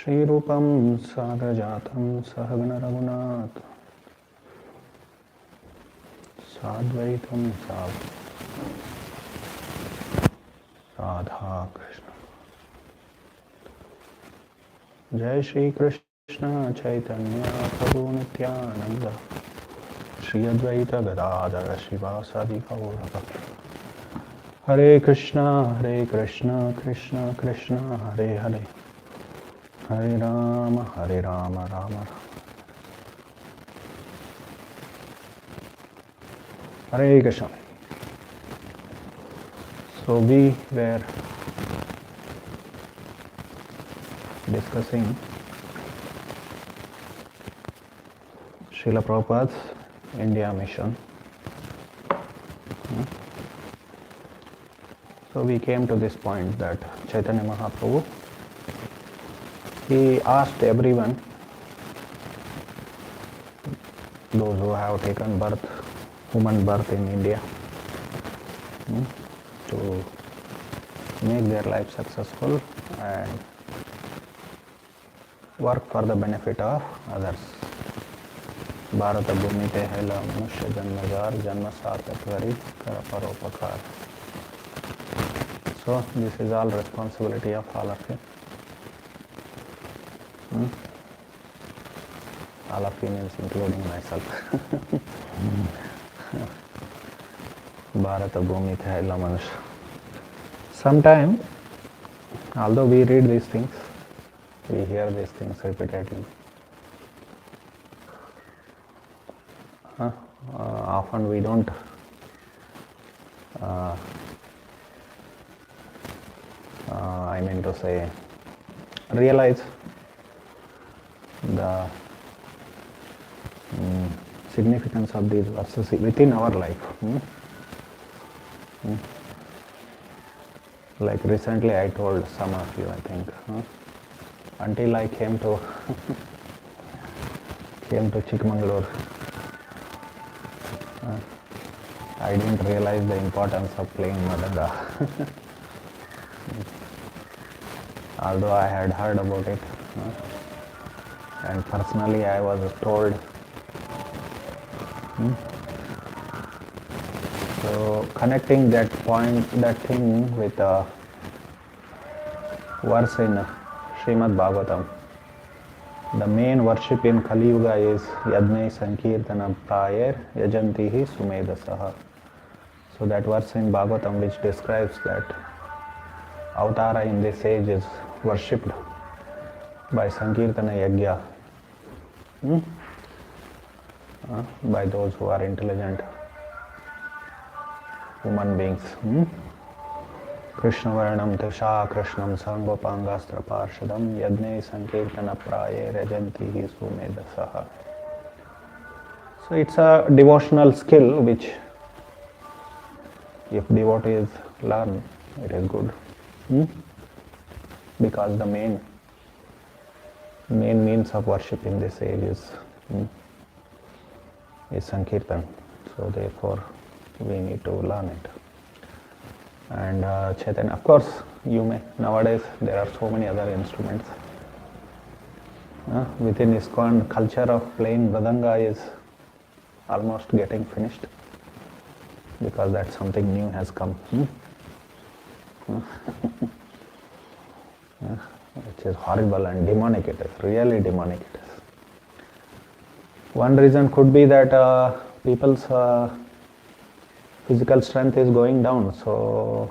Shri Rupam Sagrajatam Sahagana Raghunath Sadvaitam Radha Krishna. Jai Shri Krishna Chaitanya Prabhu Nityananda Shri Advaita Gadadhara Shivasadi Gaura. Hare Krishna Krishna Krishna Hare Hare Hare Rama Rama Rama. Hare Krishna. So we were discussing Srila Prabhupada's India mission. So we came to this point that Chaitanya Mahaprabhu, he asked everyone, those who have taken birth, human birth in India, to make their life successful and work for the benefit of others. Bharata Bhumi te hela manushya janmajar janma sarthak kari kara paropakar. So this is all responsibility of all of you. All of you means including myself. Bharata Bhumi te hela manushya. Sometimes, although we read these things, we hear these things repeatedly. Often we don't I mean to say, realize the significance of these verses within our life. Like recently I told some of you, I think, until I came to Chikmagalur, I didn't realize the importance of playing Madanga. Although I had heard about it, and personally I was told. So connecting that point, that thing with a verse in Srimad Bhagavatam, the main worship in Kali Yuga is Yadnai Sankirtana Prayer Yajantihi Sumedasaha. So that verse in Bhagavatam which describes that Avatara in this age is worshipped by Sankirtana Yajna, by those who are intelligent human beings. Krishna Varanam Tisha Krishnam Sangopangastra Parshadam Yadne Sankirtana Praye Rajantihi Sumedasaha. So it's a devotional skill which, if devotees learn, it is good. Because the main means of worship in this age is Sankirtan. So therefore we need to learn it. And Chaitanya, of course, nowadays there are so many other instruments. Within ISKCON, culture of playing Mridanga is almost getting finished, because that something new has come. Which is horrible and demonic it is, really demonic it is. One reason could be that people's physical strength is going down, so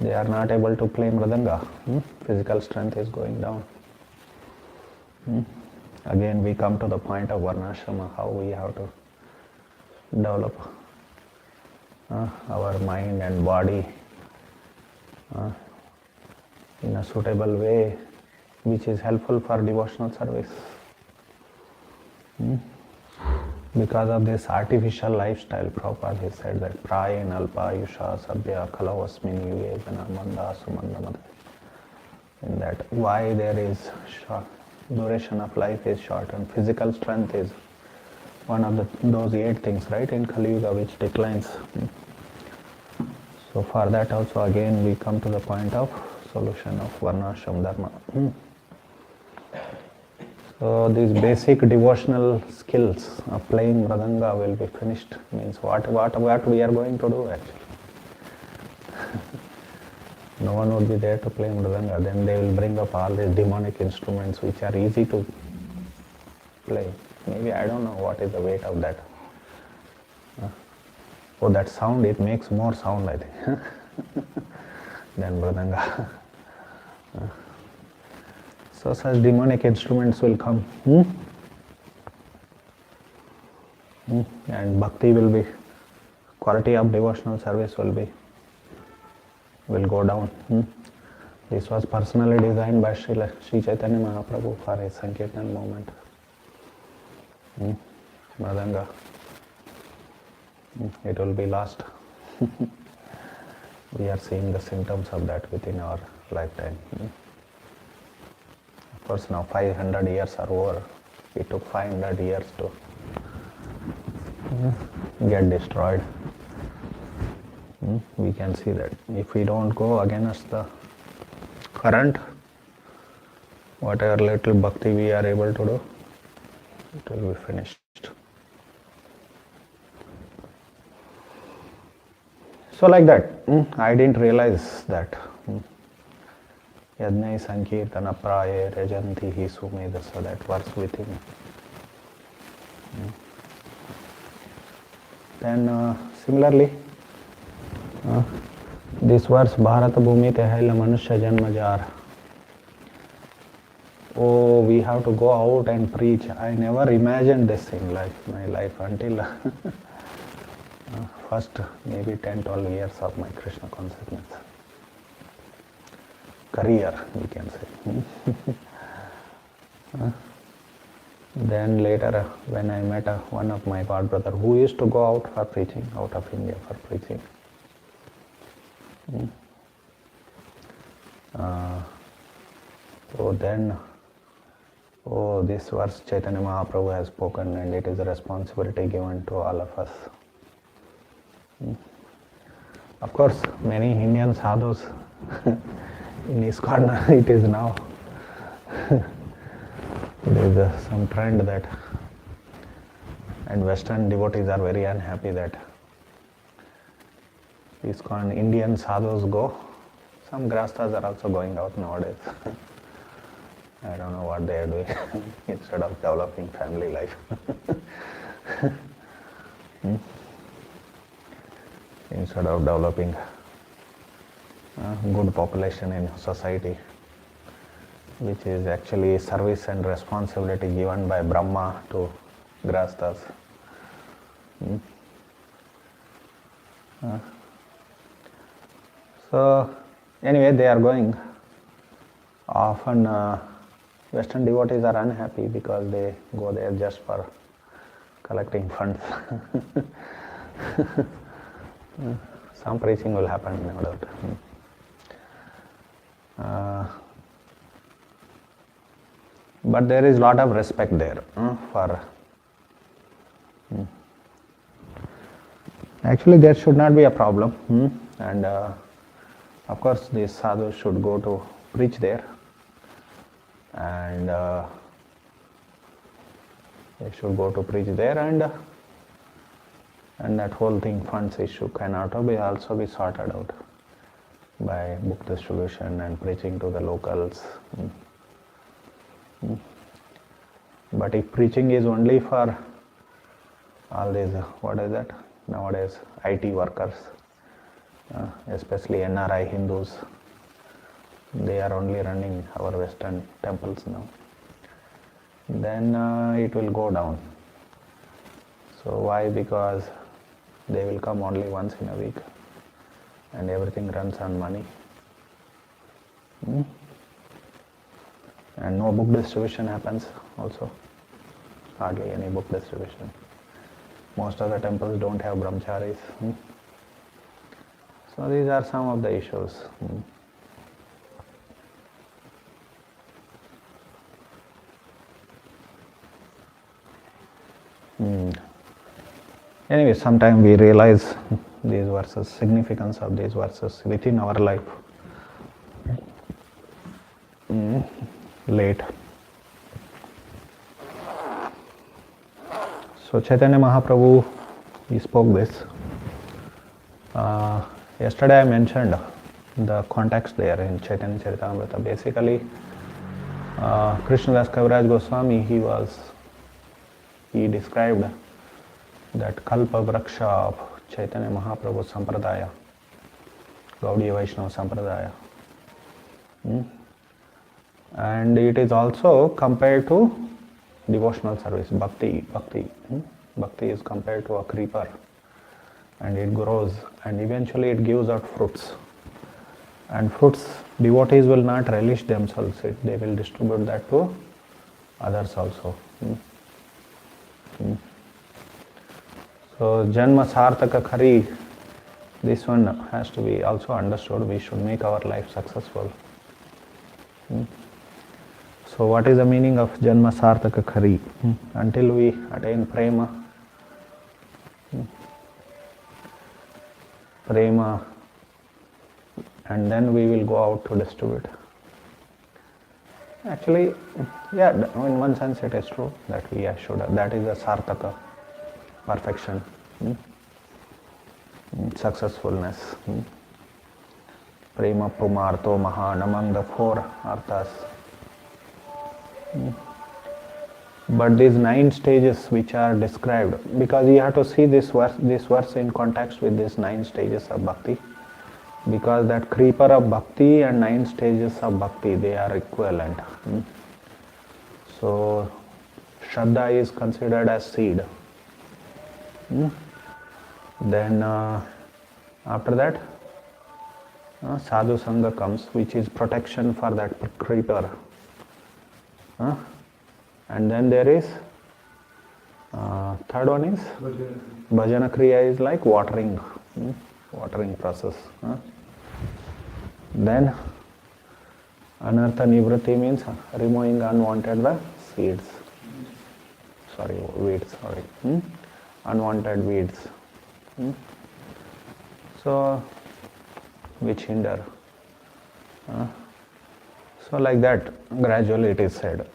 they are not able to play Mridanga. Physical strength is going down. Again we come to the point of Varnashrama, how we have to develop our mind and body in a suitable way which is helpful for devotional service. Because of this artificial lifestyle, Prabhupada has said that Prayen Alpayusha Sabhya Kalavasmin Yugejana Manda Sumandamad. In that, why there is short, duration of life is short, and physical strength is one of those 8 things, right, in Kali Yuga which declines. So for that also again we come to the point of solution of Varnashram Dharma. So these basic devotional skills of playing mridanga will be finished. Means what we are going to do actually. No one would be there to play mridanga. Then they will bring up all these demonic instruments which are easy to play. Maybe I don't know what is the weight of that. Oh, that sound, it makes more sound, I think, than mridanga. So such demonic instruments will come. And bhakti will be, quality of devotional service will go down. This was personally designed by Sri Chaitanya Mahaprabhu for his Sankirtan movement. Mridanga. It will be lost. We are seeing the symptoms of that within our lifetime. Of course, now 500 years are over. It took 500 years to get destroyed. We can see that if we don't go against the current, whatever little bhakti we are able to do, it will be finished. So like that, I didn't realize that. Yadnai Sankirtana Praye Rajanti Hi Sumedasa, that verse within. Then similarly, this verse Bharata Bhumi Tehela Manusya Janma Jar. Oh, we have to go out and preach. I never imagined this in my life until first maybe 10-12 years of my Krishna consciousness. Career, we can say. Then later, when I met one of my god brother who used to go out for preaching, out of India for preaching. So then, this verse Chaitanya Mahaprabhu has spoken, and it is a responsibility given to all of us. Of course, many Indian sadhus in ISKCON, it is now. There is some trend that, and Western devotees are very unhappy that ISKCON Indian sadhus go. Some grastas are also going out nowadays. I don't know what they are doing instead of developing family life. Instead of developing good population in society, which is actually service and responsibility given by Brahma to grastas. So anyway, they are going. Often Western devotees are unhappy because they go there just for collecting funds. Some preaching will happen, no doubt. But there is a lot of respect there for. Actually, there should not be a problem. And of course, these sadhus should go to preach there. And they should go to preach there, and that whole thing, funds issue, can also be sorted out by book distribution and preaching to the locals. But if preaching is only for all these, what is that nowadays, IT workers, especially NRI Hindus, they are only running our Western temples now, then it will go down. So why? Because they will come only once in a week and everything runs on money. And no book distribution happens also. Hardly any book distribution. Most of the temples don't have brahmacharis. So these are some of the issues. Anyway, sometime we realize these verses, significance of these verses within our life. Late. So Chaitanya Mahaprabhu, he spoke this. Yesterday I mentioned the context there in Chaitanya Charitamrita. Basically, Krishnadas Kaviraj Goswami, he described that Kalpa Vraksha of Chaitanya Mahaprabhu Sampradaya, Gaudiya Vaishnava Sampradaya. And it is also compared to devotional service, bhakti. Bhakti is compared to a creeper, and it grows and eventually it gives out fruits. And fruits, devotees will not relish themselves, they will distribute that to others also. So Janma Sarthaka Khari, this one has to be also understood. We should make our life successful. So what is the meaning of Janma Sarthaka Khari? Until we attain prema, and then we will go out to distribute. Actually, yeah, in one sense it is true that we should, that is the Sarthaka, perfection, successfulness. Prema Pumarto Mahan, among the four arthas. But these 9 stages which are described, because you have to see this verse in context with these 9 stages of bhakti, because that creeper of bhakti and 9 stages of bhakti, they are equivalent. So Shraddha is considered as seed. Then after that Sadhu Sangha comes, which is protection for that creeper. And then there is third one is Bhajana Kriya, is like watering process. Then Anartha Nivrati means removing unwanted the seeds. Weeds. Unwanted weeds. So which hinder. So like that, gradually it is said.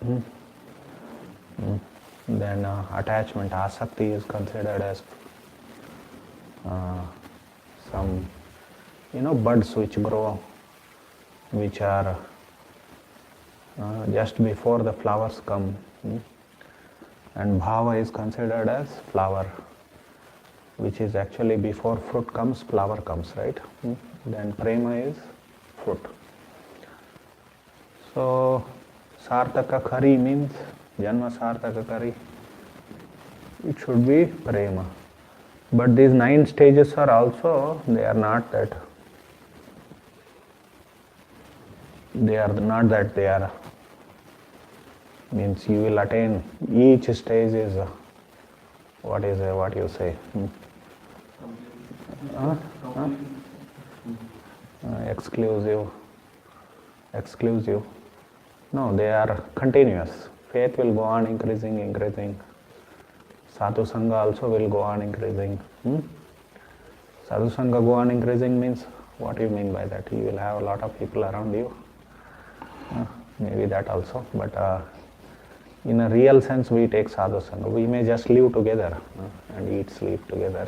Then attachment, asakti is considered as some, buds which grow, which are just before the flowers come. And bhava is considered as flower, which is actually before fruit comes, flower comes, right? Then prema is fruit. So Sarthaka Khari means Janma Sarthaka Khari. It should be prema. But these 9 stages are also, they are not that means you will attain, each stage is what you say? Exclusive. No, they are continuous. Faith will go on increasing. Sadhu Sangha also will go on increasing. Sadhu Sangha go on increasing means, what do you mean by that? You will have a lot of people around you. Maybe that also. But in a real sense, we take Sadhu Sangha. We may just live together and eat, sleep together.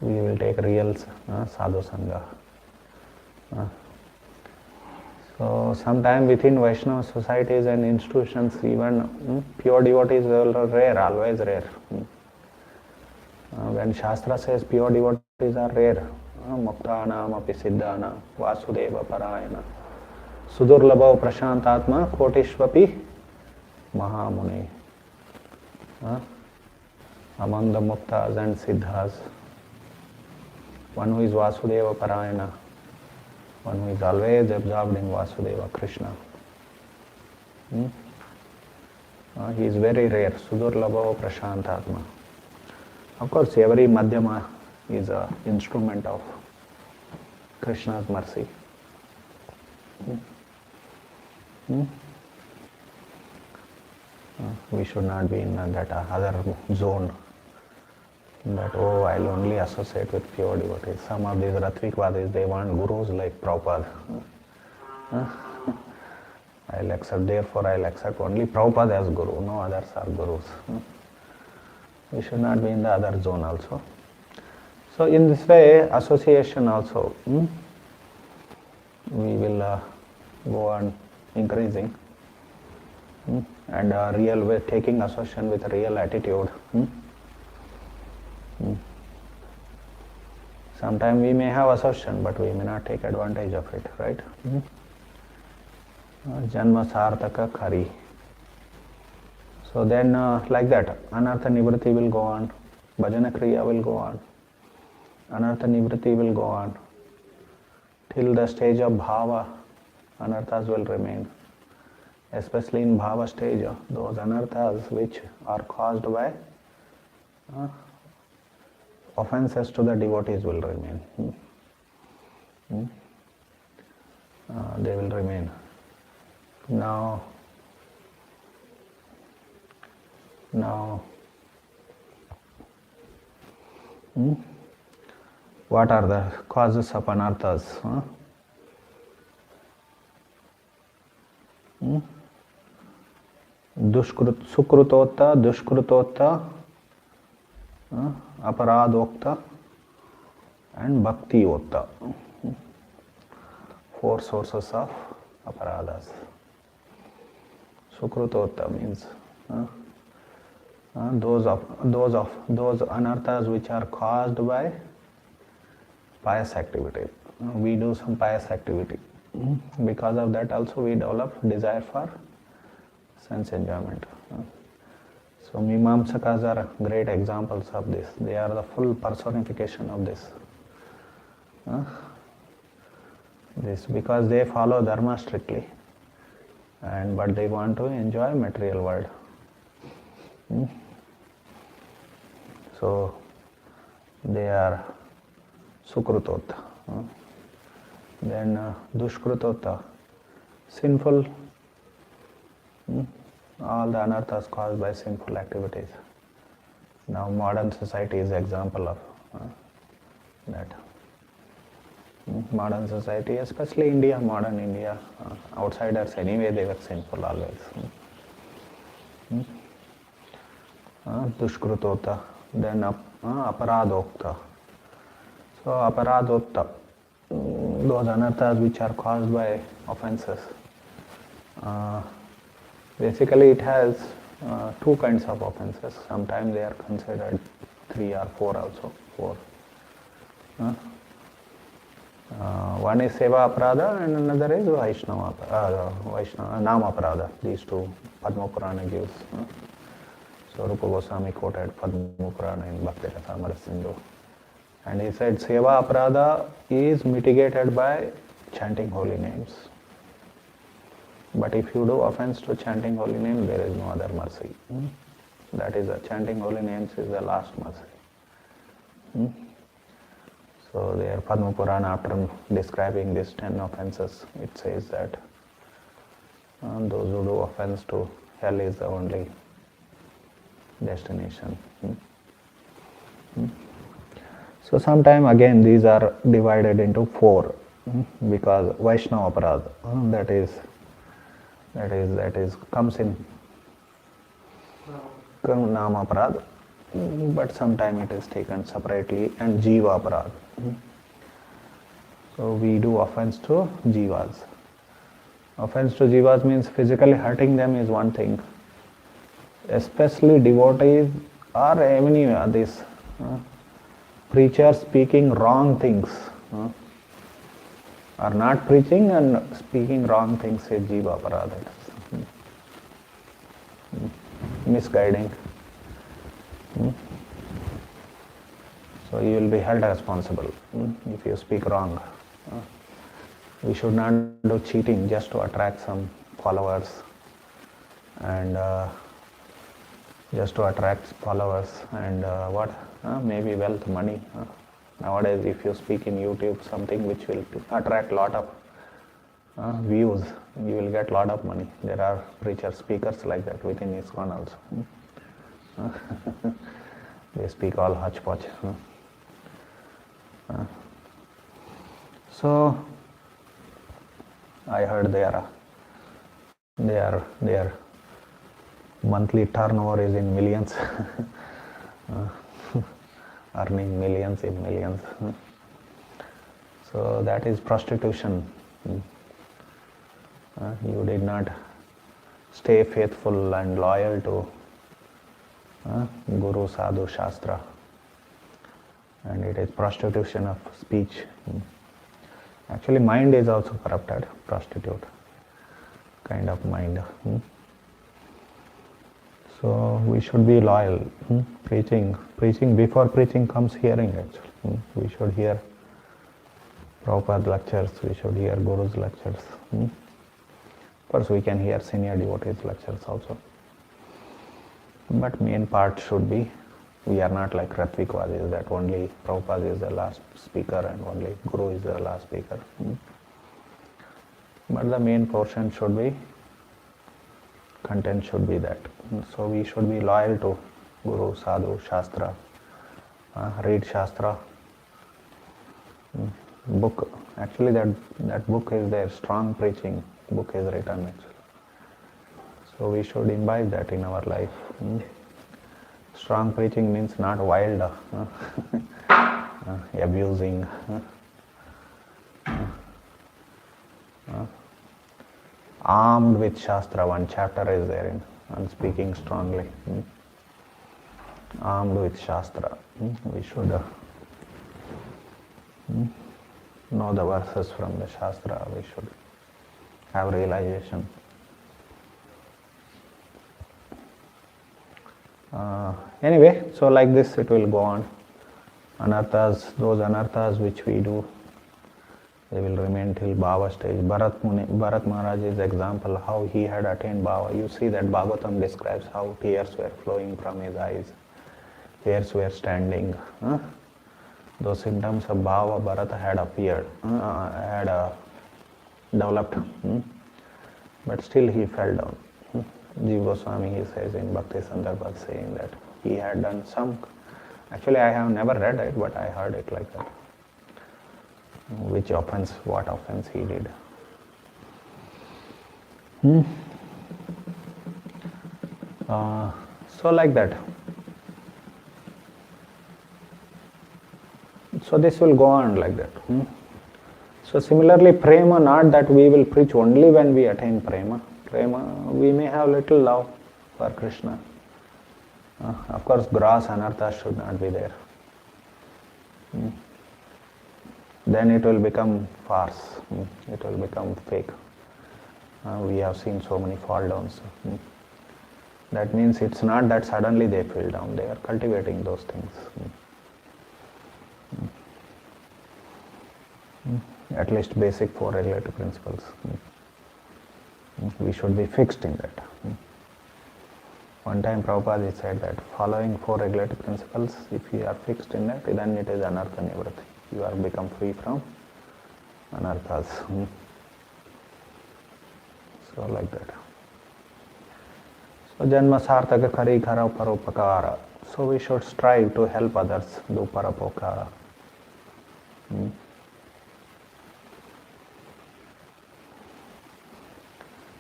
We will take real Sadhu Sangha. So sometime within Vaishnava societies and institutions, even pure devotees are rare, always rare. When Shastra says pure devotees are rare, Muktanam api siddhanam, Vasudeva parayana, Sudurlabha prashantatma, Kotishvapi Mahamuni. Among the Muktas and Siddhas, one who is Vasudeva parayana, one who is always absorbed in Vasudeva, Krishna. He is very rare, Sudurlabha Prashantatma. Of course, every Madhyama is an instrument of Krishna's mercy. We should not be in that other zone, that I'll only associate with pure devotees. Some of these Ratvikvadis, they want gurus like Prabhupada. I'll accept, therefore I'll accept only Prabhupada as Guru, no others are Gurus. We should not be in the other zone also. So in this way, association also, we will go on increasing, and real way, taking association with real attitude. Sometimes we may have association, but we may not take advantage of it, right? Janma sartaka khari. So then, like that, anartha nivritti will go on, bhajana kriya will go on, anartha nivritti will go on, till the stage of bhava, anarthas will remain. Especially in bhava stage, those anarthas which are caused by offenses to the devotees will remain. They will remain. Now, what are the causes of anarthas? Sukrutota, dushkrutota, aparadokta, and bhaktiyota. 4 sources of aparadas. Sukrutota means those anarthas which are caused by pious activity. We do some pious activity. Because of that also we develop desire for sense enjoyment. So Mimamsakas are great examples of this. They are the full personification of this. This because they follow dharma strictly, but they want to enjoy material world. So they are sukrutota. Then dushkrutota, sinful. All the anarthas caused by sinful activities. Now modern society is example of that. Modern society, especially India, modern India, outsiders anyway they were sinful always. Dushkrutota, then aparadokta. So aparadokta, those anarthas which are caused by offenses. Basically it has 2 kinds of offenses. Sometimes they are considered 3 or 4 also. 4. One is Seva Aparada and another is Vaishnava Nama Aparada. These 2 Padma Purana gives. So Rupa Goswami quoted Padma Purana in Bhakti Rasamrita Sindhu. And he said Seva Aparada is mitigated by chanting holy names. But if you do offense to chanting holy names, there is no other mercy. That is, chanting holy names is the last mercy. So there, Padma Purana, after describing these 10 offenses, it says that those who do offense to hell is the only destination. So sometime again these are divided into 4 because Vaishnava Aparadha, that is comes in Nama Aparadha, but sometime it is taken separately, and Jiva Aparadha. So we do offense to Jivas. Offense to Jivas means physically hurting them is one thing. Especially devotees or any these preachers speaking wrong things. Are not preaching and speaking wrong things is Jiva Aparadha. Misguiding. So you will be held responsible if you speak wrong. We should not do cheating just to attract some followers and maybe wealth, money. Nowadays, if you speak in YouTube something which will attract lot of views, you will get lot of money. There are preacher speakers like that within ISKCON also. They speak all hodgepodge. So I heard there Their monthly turnover is in millions, earning millions in millions. So that is prostitution. You did not stay faithful and loyal to Guru, Sadhu, Shastra, and it is prostitution of speech. Actually, mind is also corrupted, prostitute kind of mind. So we should be loyal. Preaching. Before preaching comes hearing. Actually, we should hear Prabhupada lectures. We should hear Guru's lectures. Of course, we can hear senior devotees lectures also. But main part should be, we are not like Ratvikwadis, that only Prabhupada is the last speaker and only Guru is the last speaker. But the main portion should be, content should be that. So we should be loyal to Guru, Sadhu, Shastra, read Shastra, book. Actually that book is there, strong preaching book is written actually. So we should imbibe that in our life. Strong preaching means not wild, abusing, armed with Shastra. One chapter is there on speaking strongly. Armed with Shastra. We should know the verses from the Shastra. We should have realization. Anyway, so like this it will go on. Anarthas, those anarthas which we do, they will remain till Bhava stage. Bharat Maharaj's example, how he had attained Bhava. You see that Bhagavatam describes how tears were flowing from his eyes, hairs were standing. Those symptoms of Bhava Bharata had appeared, developed. But still he fell down. Jiva Goswami, he says in Bhakti Sandarbha, saying that he had done some. Actually, I have never read it, but I heard it like that. Which offense, what offense he did. So like that. So this will go on like that. So similarly, prema, not that we will preach only when we attain prema. Prema, we may have little love for Krishna. Of course, gross anartha should not be there. Then it will become farce. It will become fake. We have seen so many fall downs. That means it's not that suddenly they fell down. They are cultivating those things. At least basic 4 regulative principles. We should be fixed in that. One time Prabhupada said that following 4 regulative principles, if you are fixed in that, then it is anartha nivritti. You are become free from anarthas. So like that. So janma sarthaka kari khara paropakara. So we should strive to help others do paropakara.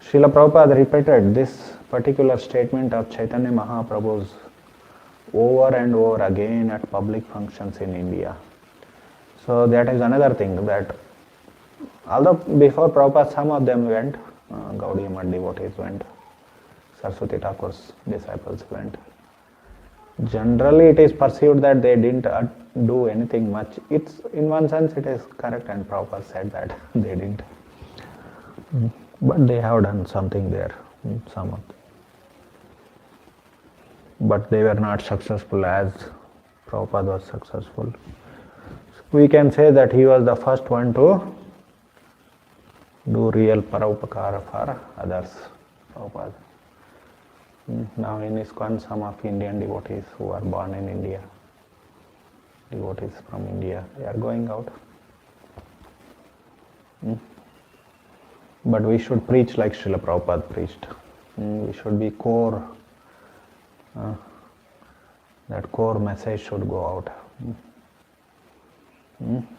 Srila Prabhupada repeated this particular statement of Chaitanya Mahaprabhu's over and over again at public functions in India. So that is another thing, that although before Prabhupada some of them went, Gaudiya Math devotees went, Saraswati Thakur's disciples went. Generally it is perceived that they didn't do anything much. It's, in one sense it is correct, and Prabhupada said that they didn't. But they have done something there, some of them. But they were not successful as Prabhupada was successful. We can say that he was the first one to do real paropakara for others, Prabhupada. Now in ISKCON, some of Indian devotees who are born in India, devotees from India, they are going out. But we should preach like Srila Prabhupada preached. We should be core, that core message should go out.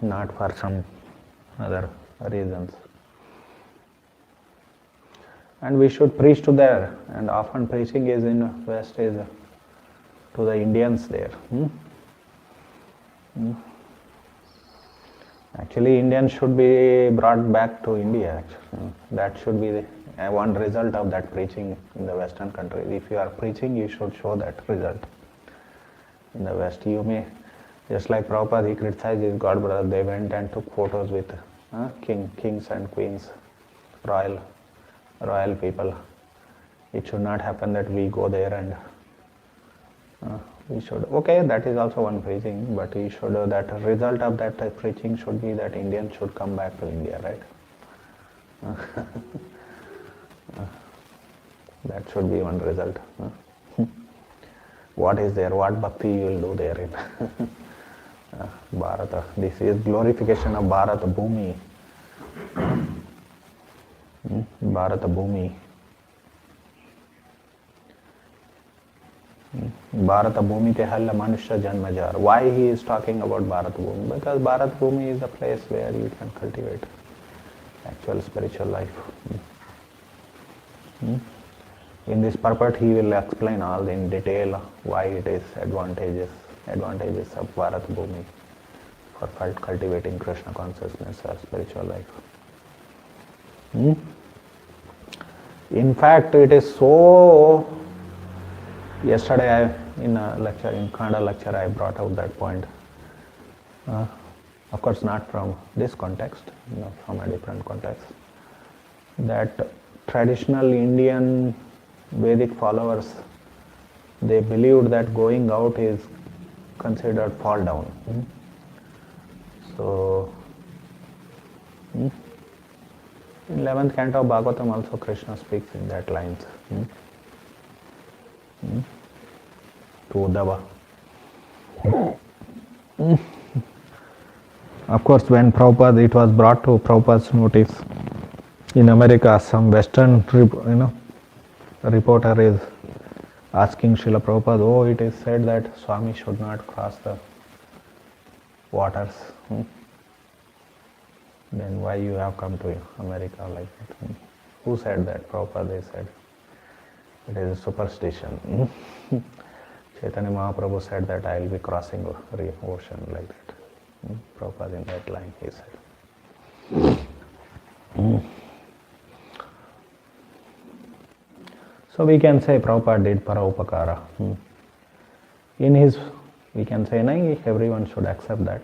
Not for some other reasons. and we should preach to there. And often preaching is in West is to the Indians there. Actually, Indians should be brought back to India. Actually. That should be the one result of that preaching in the Western countries. If you are preaching, you should show that result. In the West, you may, just like Prabhupada, he criticized his God brothers. They went and took photos with kings and queens, royal people. It should not happen that we go there and we should. Okay, that is also one preaching, but we should. That result of that preaching should be that Indians should come back to India, right? That should be one result. What is there? What bhakti you will do there in Bharata? This is glorification of Bharata Bhumi. Bharata Bhumi. Bharata Bhumi te halla manusya janma jar. Why he is talking about Bharata Bhumi? Because Bharata Bhumi is the place where you can cultivate actual spiritual life. In this purport, he will explain all in detail why it is advantages of Bharata Bhumi for cultivating Krishna consciousness or spiritual life. In fact, it is so. Yesterday, in a lecture, in Kannada lecture, I brought out that point. Of course, not from this context, from a different context. That traditional Indian Vedic followers, they believed that going out is considered fall down. So, in 11th canto of Bhagavatam also Krishna speaks in that lines. To Uddhava. Of course, when Prabhupada, it was brought to Prabhupada's notice in America, some Western, reporter is asking Srila Prabhupada, oh, it is said that Swami should not cross the waters. Then why you have come to America like that? Who said that? Prabhupada said. It is a superstition. Chaitanya Mahaprabhu said that I will be crossing the ocean like that. Prabhupada in that line, he said. So we can say Prabhupada did Paraupakara. In his, we can say, everyone should accept that.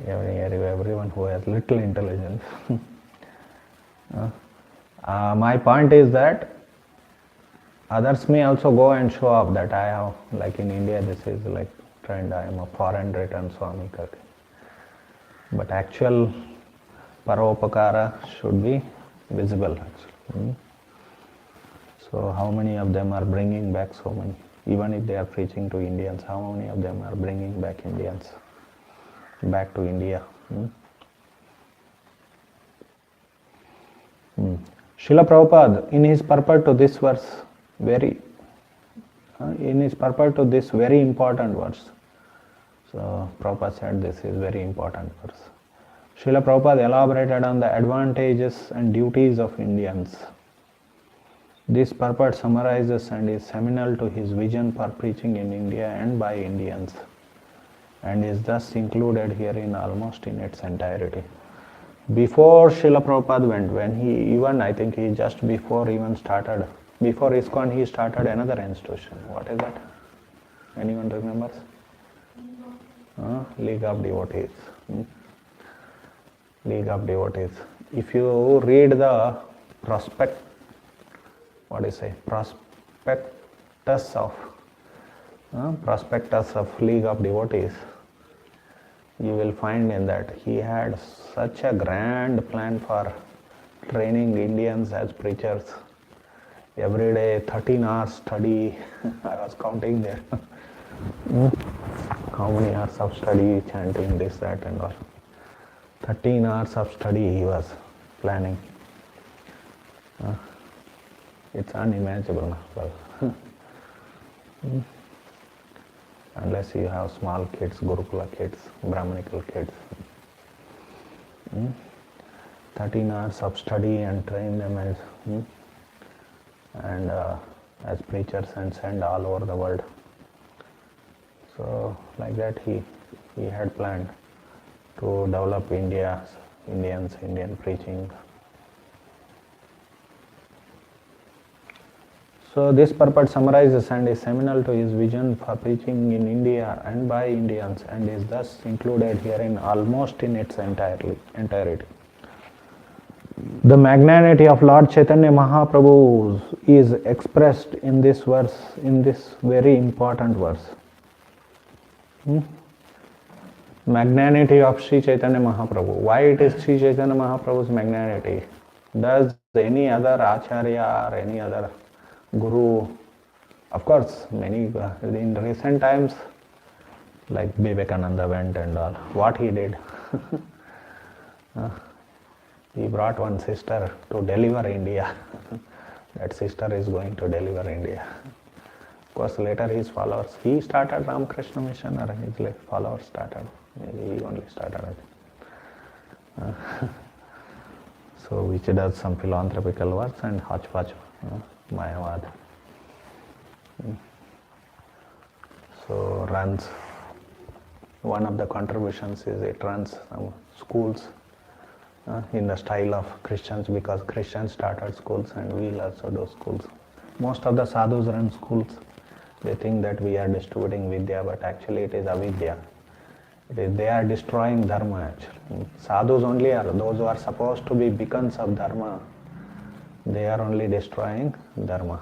Everyone who has little intelligence. My point is that others may also go and show off that I have, like in India, this is like trend, I am a foreign return Swami. But actual Paraupakara should be visible actually. So how many of them are bringing back so many? Even if they are preaching to Indians, how many of them are bringing back Indians back to India? Srila Prabhupada, in his purport to this verse, very important verse. So Prabhupada said this is very important verse. Srila Prabhupada elaborated on the advantages and duties of Indians. This purport summarizes and is seminal to his vision for preaching in India and by Indians, and is thus included herein almost in its entirety. Before Srila Prabhupada went, when he even, I think he just before even started, before ISKCON he started another institution. What is that? Anyone remembers? League of Devotees. League of Devotees. If you read the prospectus of League of Devotees, you will find in that he had such a grand plan for training Indians as preachers. Every day 13 hours study. I was counting there. How many hours of study, chanting this, that and all. 13 hours of study he was planning. It's unimaginable. Well, unless you have small kids, Gurukula kids, Brahmanical kids. 13 hours of study and train them as as preachers and send all over the world. So like that he had planned to develop Indian preaching. So this purport summarizes and is seminal to his vision for preaching in India and by Indians, and is thus included herein almost in its entirety. The magnanimity of Lord Chaitanya Mahaprabhu is expressed in this verse, in this very important verse. Magnanimity of Sri Chaitanya Mahaprabhu. Why it is Sri Chaitanya Mahaprabhu's magnanimity? Does any other Acharya or any other Guru, of course, many in recent times, like Vivekananda went and all, what he did? He brought one sister to deliver India. That sister is going to deliver India. Of course, later his followers, he started Ramakrishna Mission, or his followers started. Maybe he only started it. So, which does some philanthropical works and hodgepodge, Mayavad. So, runs, one of the contributions is it runs some schools in the style of Christians, because Christians started schools and we will also do schools. Most of the sadhus run schools. They think that we are distributing vidya, but actually it is avidya. They are destroying dharma actually. Sadhus only are those who are supposed to be beacons of dharma. They are only destroying dharma.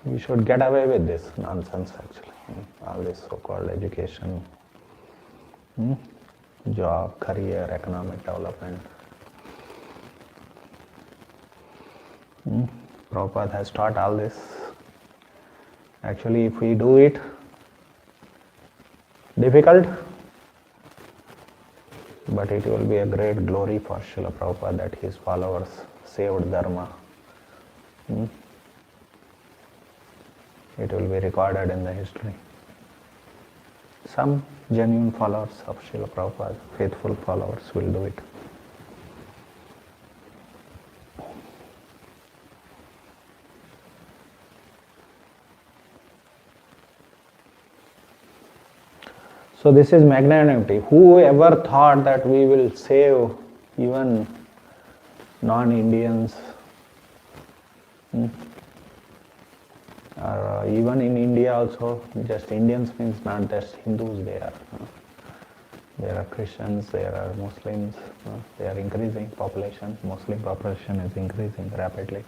We should get away with this nonsense actually. All this so-called education, job, career, economic development. Prabhupada has taught all this. Actually, if we do it, difficult, but it will be a great glory for Srila Prabhupada that his followers saved dharma. It will be recorded in the history. Some genuine followers of Srila Prabhupada, faithful followers, will do it. So this is magnanimity. Whoever thought that we will save even non-Indians, or even in India also, just Indians means not just Hindus there. There are Christians, there are Muslims, they are increasing population, Muslim population is increasing rapidly.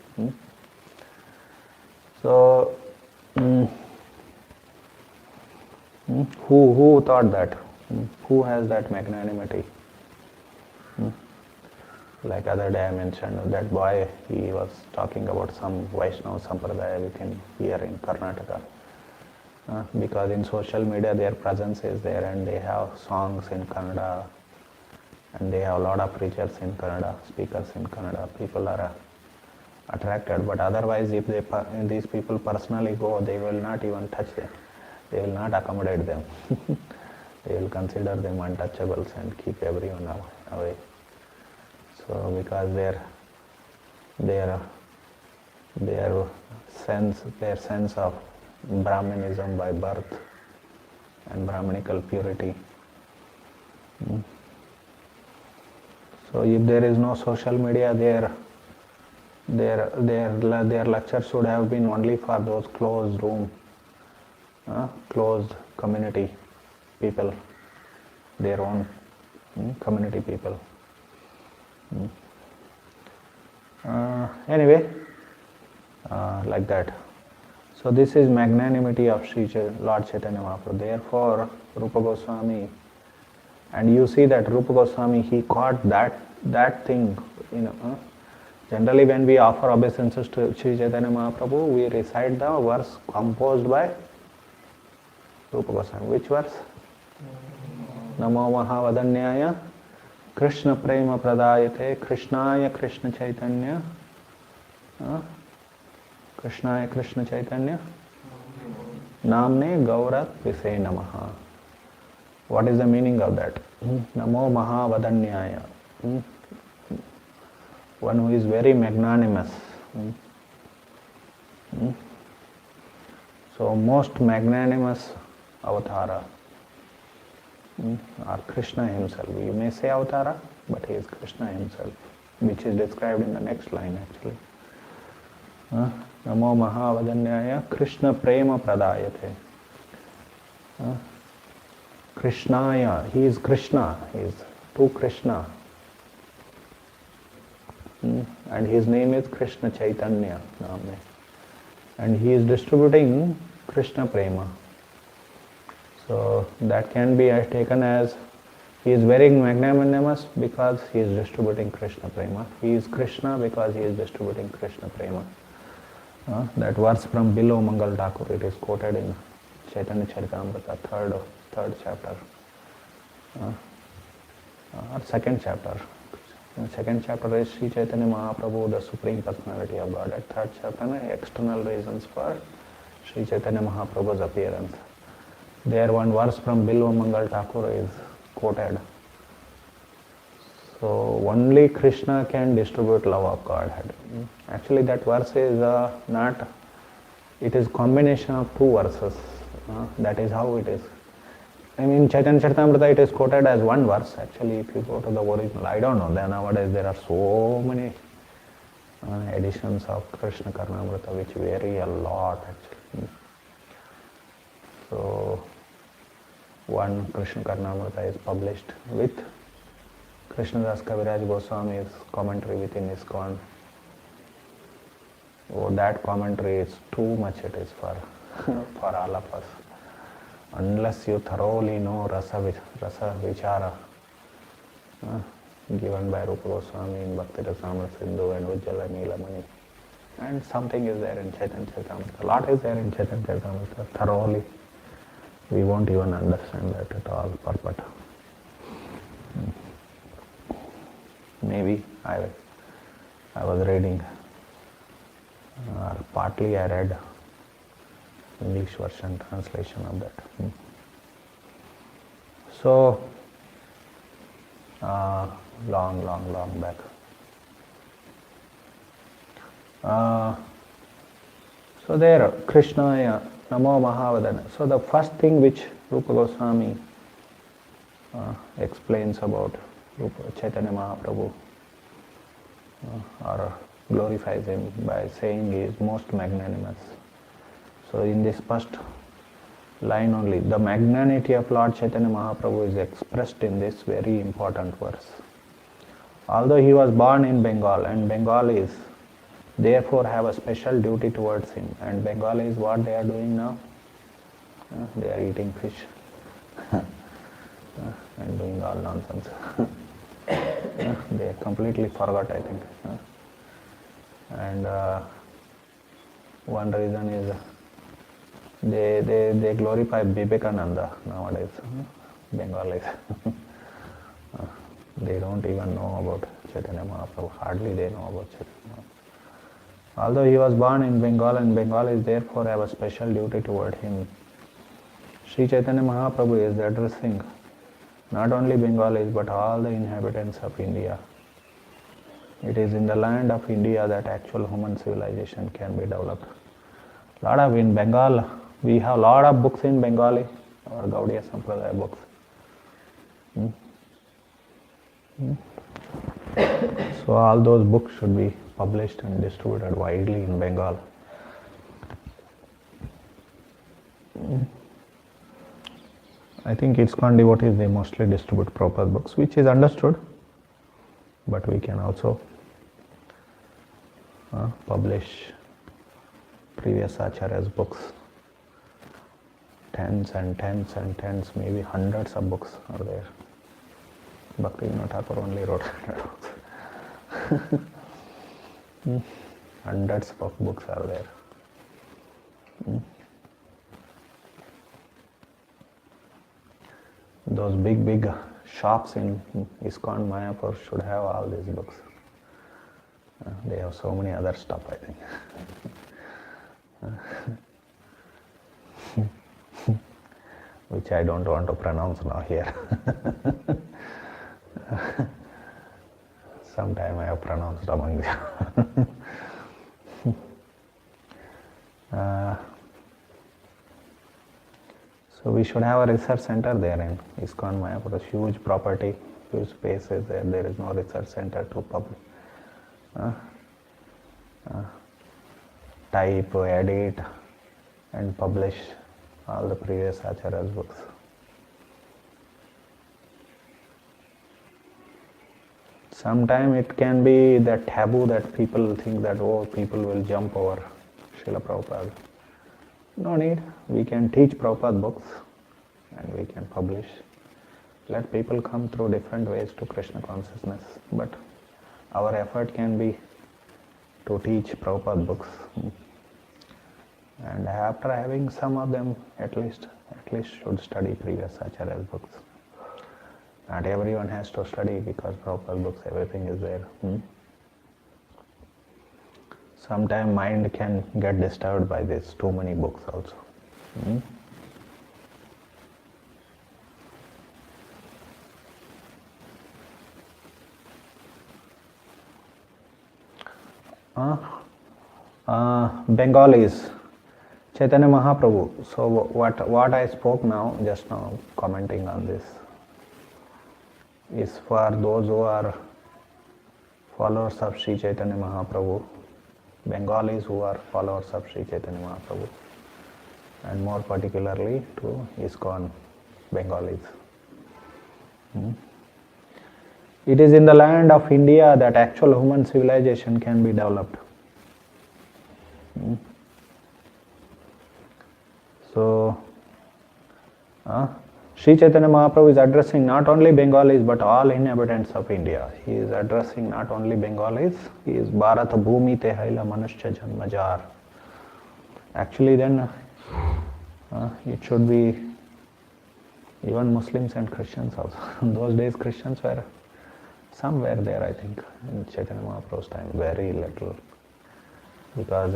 So, who thought that? Who has that magnanimity? Like other day I mentioned that boy, he was talking about some Vaishnava Sampradaya within here in Karnataka. Because in social media their presence is there and they have songs in Kannada and they have a lot of preachers in Kannada, speakers in Kannada. People are attracted, but otherwise if these people personally go, they will not even touch them. They will not accommodate them. They will consider them untouchables and keep everyone away. So because their sense of Brahmanism by birth and Brahmanical purity. So if there is no social media, their lecture should have been only for those closed room, closed community people, their own community people. Anyway, like that. So this is magnanimity of Lord Chaitanya Mahaprabhu. Therefore, Rupa Goswami, and you see that Rupa Goswami, he caught that thing. Generally, when we offer obeisances to Sri Chaitanya Mahaprabhu, we recite the verse composed by Rupa Goswami. Which verse? Namo Mahavadanyaya Krishna Prema Pradayate Krishnaya Krishna Chaitanya Krishna Krishna Chaitanya Namne Gaurat Vise Namaha. What is the meaning of that? Namo Mahavadanyaya. One who is very magnanimous. So most magnanimous avatara are Krishna himself. You may say avatara, but he is Krishna himself, which is described in the next line actually. Namo Mahavadanyaya Krishna Prema Pradayate. Krishnaya, he is Krishna, he is to Krishna. And his name is Krishna Chaitanya. And he is distributing Krishna Prema. So that can be taken as he is very magnanimous because he is distributing Krishna Prema. He is Krishna because he is distributing Krishna Prema. That verse from below Mangal Thakur, it is quoted in Chaitanya Charitamrita, third chapter, or second chapter. The second chapter is Sri Chaitanya Mahaprabhu, the Supreme Personality of Godhead. Third chapter, external reasons for Sri Chaitanya Mahaprabhu's appearance. There one verse from Bilva Mangal Thakur is quoted. So only Krishna can distribute love of Godhead. Actually that verse is not, it is combination of two verses. That is how it is. I mean, Chaitanya Charitamrita, it is quoted as one verse. Actually, if you go to the original, I don't know. Then nowadays there are so many editions of Krishna Karnamrita which vary a lot actually. So, one Krishna Karnamrita is published with Krishnadas Kaviraj Goswami's commentary within ISKCON. Oh, that commentary is too much, it is for all of us. Unless you thoroughly know Rasa Vichara given by Rupa Goswami in Bhakti Rasamrita Sindhu and Ujjala Neelamani. And something is there in Chaitanya Charitamrita. A lot is there in Chaitanya Charitamrita. Thoroughly, we won't even understand that at all. But maybe I was reading, or partly I read English version translation of that. So, long back. So there, Krishnaya, Namo Mahavadana. So the first thing which Rupa Goswami explains about Rupa Chaitanya Mahaprabhu or glorifies him by saying he is most magnanimous. So in this first line only, the magnanimity of Lord Chaitanya Mahaprabhu is expressed in this very important verse. Although he was born in Bengal, and Bengalis therefore have a special duty towards him, and Bengalis, what they are doing now? They are eating fish and doing all nonsense. They completely forgot, I think. And one reason is they glorify Vivekananda nowadays, Bengalis. They don't even know about Chaitanya Mahaprabhu, hardly they know about Chaitanya Mahaprabhu. Although he was born in Bengal, and Bengalis therefore have a special duty toward him, Sri Chaitanya Mahaprabhu is addressing not only Bengalis but all the inhabitants of India. It is in the land of India that actual human civilization can be developed. In Bengal, we have a lot of books in Bengali, or Gaudiya Sampradaya books. So all those books should be published and distributed widely in Bengal. I think ISKCON devotees, they mostly distribute proper books, which is understood, but we can also publish previous Acharya's books. Tens and tens and tens, maybe hundreds of books are there. Bhakti Vinod Thakur only wrote 100 books. Hundreds of books are there. Those big shops in ISKCON Mayapur should have all these books. They have so many other stuff, I think. which I don't want to pronounce now here. Sometime I have pronounced among you. So we should have a research center there in ISKCON Mayapur, a huge property, huge spaces there. There is no research center to type, edit, and publish all the previous Acharya's books. Sometimes it can be that taboo that people think that, oh, people will jump over Srila Prabhupada. No need. We can teach Prabhupada books and we can publish. Let people come through different ways to Krishna consciousness. But our effort can be to teach Prabhupada books. And after having some of them, at least should study previous Acharya's books. Not everyone has to study because Prabhupada books, everything is there. Sometimes mind can get disturbed by this, too many books also. Bengalis, Chaitanya Mahaprabhu. So what I spoke now, just now commenting on this, is for those who are followers of Sri Chaitanya Mahaprabhu, Bengalis who are followers of Sri Chaitanya Mahaprabhu, and more particularly to ISKCON Bengalis. It is in the land of India that actual human civilization can be developed. So, Sri Chaitanya Mahaprabhu is addressing not only Bengalis but all inhabitants of India. He is addressing not only Bengalis, he is Bharata Bhumi Te Haila Manushya Janmajar. Actually then, it should be even Muslims and Christians also. In those days Christians were, some were there I think, in Chaitanya Mahaprabhu's time, very little. Because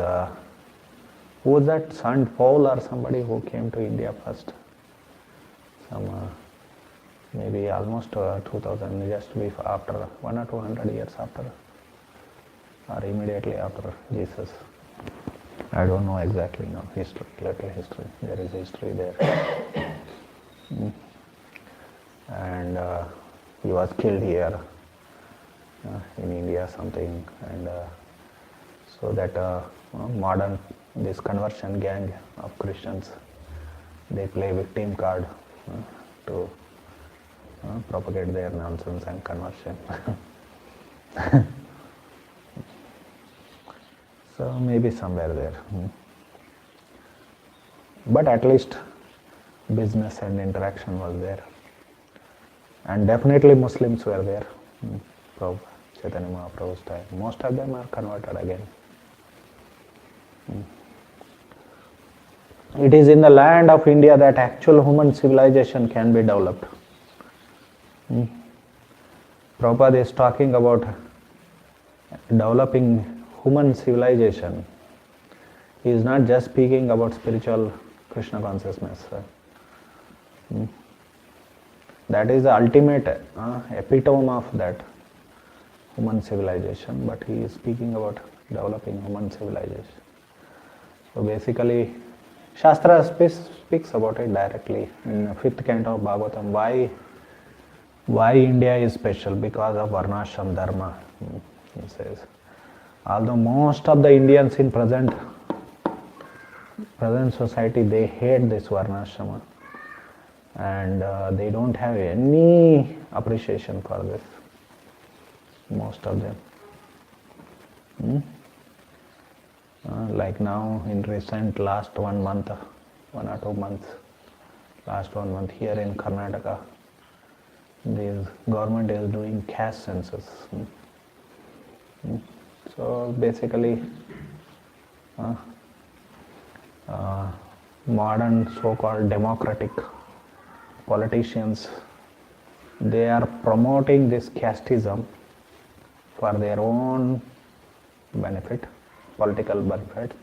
who was that, Sant Paul or somebody who came to India first? Some maybe almost 2000, just to be after 100 or 200 years after, or immediately after Jesus. I don't know exactly now, history, little history, there is history there. And he was killed here in India something, and so that modern, this conversion gang of Christians, they play victim card to propagate their nonsense and conversion. So maybe somewhere there. But at least business and interaction was there. And definitely Muslims were there. Chaitanya Mahaprabhu's time. Most of them are converted again. It is in the land of India that actual human civilization can be developed. Prabhupada is talking about developing human civilization. He is not just speaking about spiritual Krishna consciousness. That is the ultimate epitome of that human civilization, but he is speaking about developing human civilization. So basically, Shastra speaks about it directly in 5th canto of Bhagavatam. Why India is special? Because of Varnashram Dharma, he says. Although most of the Indians in present society, they hate this Varnashrama and they don't have any appreciation for this, most of them. Like now in recent last 1 month, 1 or 2 months, last 1 month here in Karnataka, the government is doing caste census. So basically modern so-called democratic politicians, they are promoting this casteism for their own benefit, political benefits,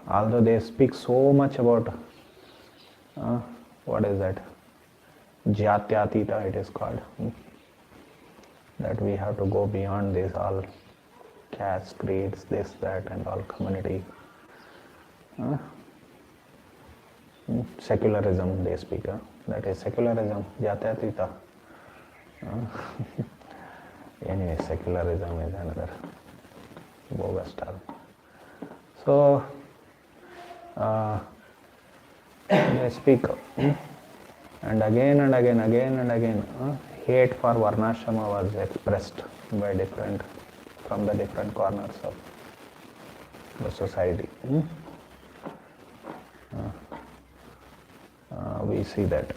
Although they speak so much about what is that? Jatyatita it is called. That we have to go beyond this all caste, creeds, this, that, and all community. Secularism they speak. That is secularism, Jatyatita. Anyway, secularism is another bogus term. So, they speak and again and again, hate for Varnashrama was expressed by from the different corners of the society. We see that.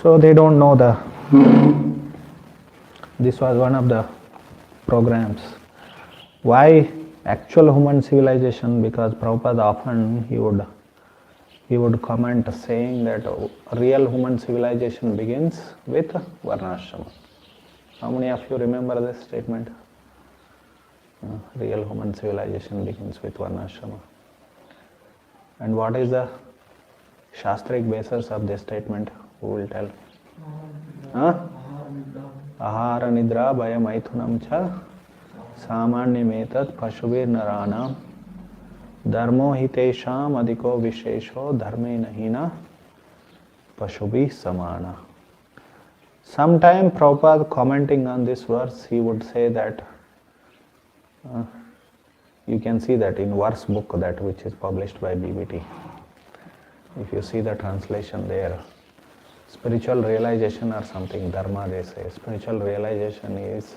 So they don't know this was one of the programs. Why actual human civilization? Because Prabhupada often he would comment saying that real human civilization begins with Varnashrama. How many of you remember this statement? Real human civilization begins with Varnashrama. And what is the Shastric basis of this statement? Who will tell? Ahara nidra bhaya maithunam cha samanyam pashubir naranam dharmo hitesham adhiko vishesho dharme nahina pashubhi samana. Sometime Prabhupada commenting on this verse, he would say that you can see that in verse book that which is published by BBT. If you see the translation there, spiritual realization or something, dharma they say. Spiritual realization is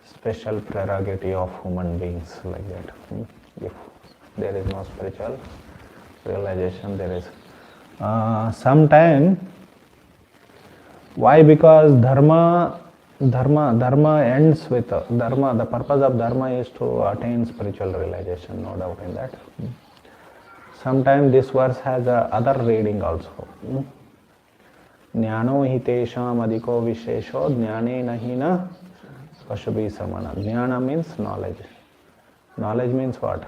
special prerogative of human beings, like that. If there is no spiritual realization, there is sometime. Why? Because dharma ends with dharma. The purpose of dharma is to attain spiritual realization, no doubt in that. Sometimes this verse has other reading also. Jnano hitesham adhiko vishesho jnane nahina pashubhi samana. Jnana means knowledge. Knowledge means what?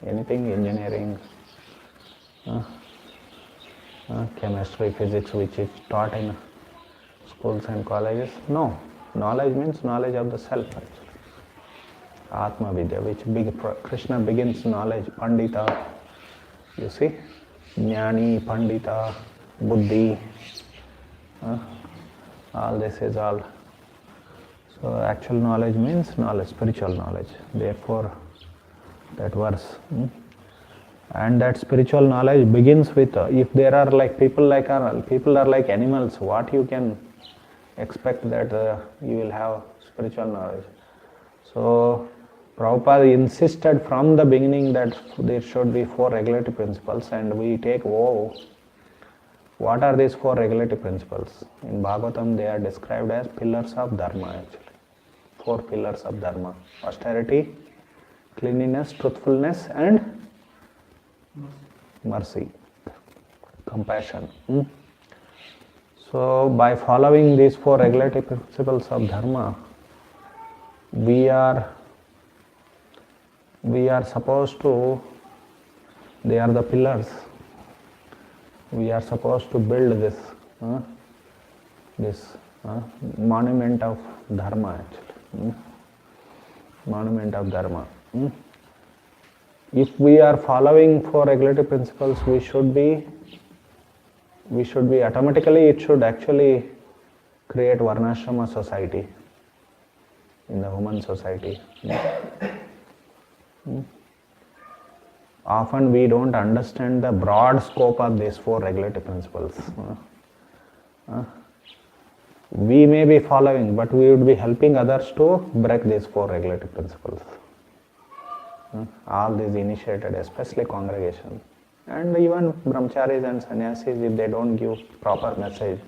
Anything, engineering, chemistry, physics, which is taught in schools and colleges. No. Knowledge means knowledge of the self actually. Atma Vidya, which Krishna begins knowledge, Pandita. You see? Jnani, Pandita, Buddhi. All this is all. So actual knowledge means knowledge, spiritual knowledge. Therefore, that verse. And that spiritual knowledge begins with, if there are like people are like animals, what you can expect that you will have spiritual knowledge. So Prabhupada insisted from the beginning that there should be 4 regulative principles, and we take, what are these 4 regulative principles? In Bhagavatam they are described as pillars of dharma actually. 4 pillars of dharma: austerity, cleanliness, truthfulness, and mercy, compassion. So by following these 4 regulative principles of dharma, we are supposed to, they are the pillars. We are supposed to build this monument of dharma actually. Monument of dharma. If we are following 4 regulative principles, we should be automatically, it should actually create Varnashrama society in the human society. Often we don't understand the broad scope of these 4 regulative principles. We may be following, but we would be helping others to break these 4 regulative principles. All these initiated, especially congregation. And even brahmacharis and sannyasis, if they don't give proper message,